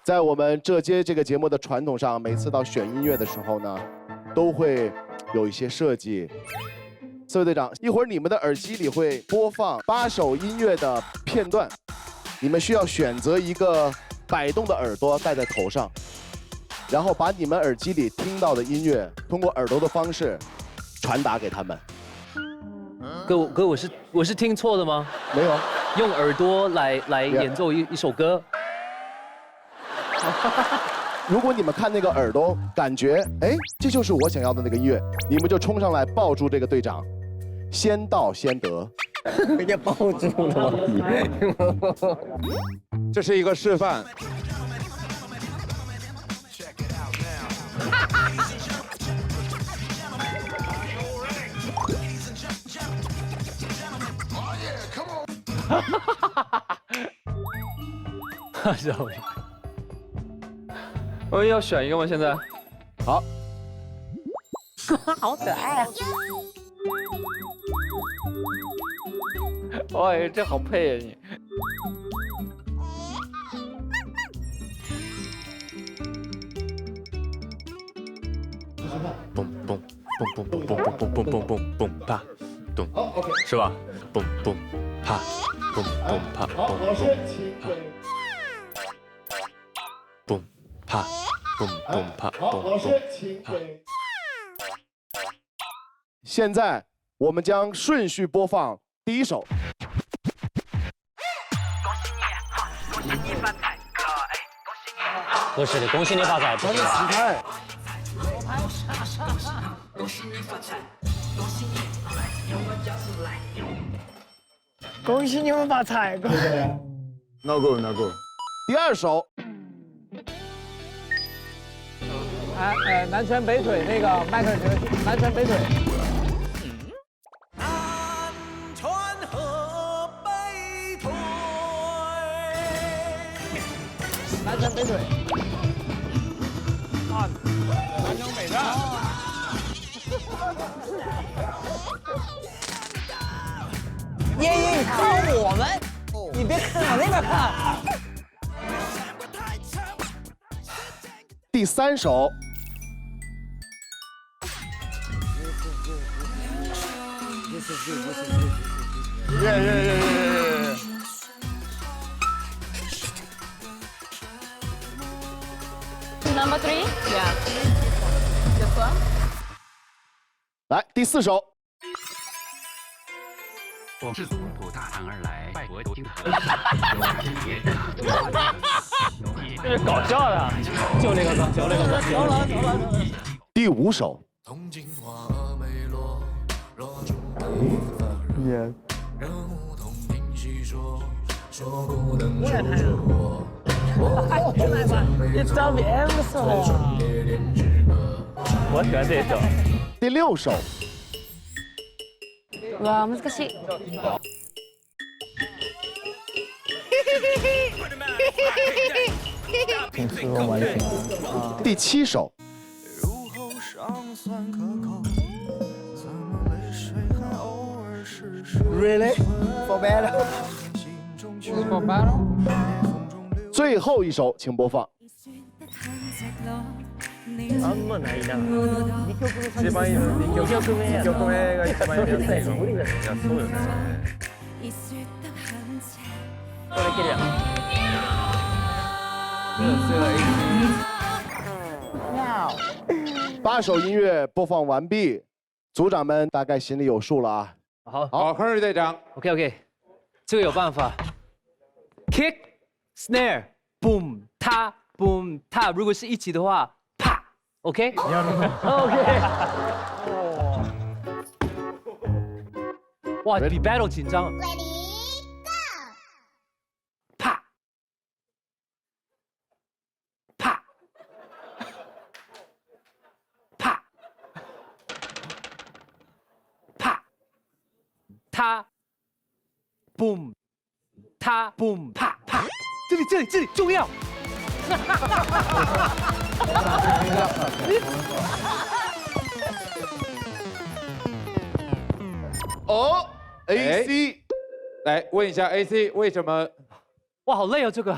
在我们这个节目的传统上，每次到选音乐的时候呢，都会有一些设计。四位队长，一会儿你们的耳机里会播放8首音乐的片段，你们需要选择一个摆动的耳朵戴在头上，然后把你们耳机里听到的音乐通过耳朵的方式传达给他们。哥，我是听错了吗？没有，用耳朵来演奏一首歌。如果你们看那个耳朵，感觉哎，这就是我想要的那个音乐，你们就冲上来抱住这个队长，先到先得。人家抱住了。这是一个示范。我要选一个吗？现在？好。好可爱啊！哎，这好配啊你。嘣嘣嘣嘣嘣嘣嘣嘣嘣嘣嘣啪，咚，是吧？嘣嘣啪，嘣嘣啪，嘣嘣啪，嘣嘣啪，嘣嘣啪。现在我们将顺序播放第一首。不是的，恭喜你发财，不是的。恭喜你们发财，no go。第二首。南拳北腿那个迈克尔·杰克逊，南拳北腿。南拳和北腿，南拳北腿。啊，南征北战。爷爷，你看我们，你别看往那边看。第三首。Number 3, yeah. This one. 来，第四首。我是从普大唐而来，拜佛听和。这是搞笑的，就那个歌，就那个歌。走了。第五首。耶。你照片不是我喜欢这首。第六首。わあ難しい。挺适合玩听。第七首。Really? For battle? For battle? 最后一首，请播放。あんまないな。一番いいの2曲目が一番いいやつ。いやそうよね。これいけるやん。8首音乐播放完毕，组长们大概心里有数了啊。好，Henry 队长。OK， 这个有办法。Kick, snare, boom, 踏 boom 踏，如果是一起的话。OK， 哇，比 battle 紧张。啪，啪，啪，啪，他 ，boom， 他 boom， 啪啪，这里重要。哦 ，AC，来问一下 AC 为什么？哇，好累哦，这个。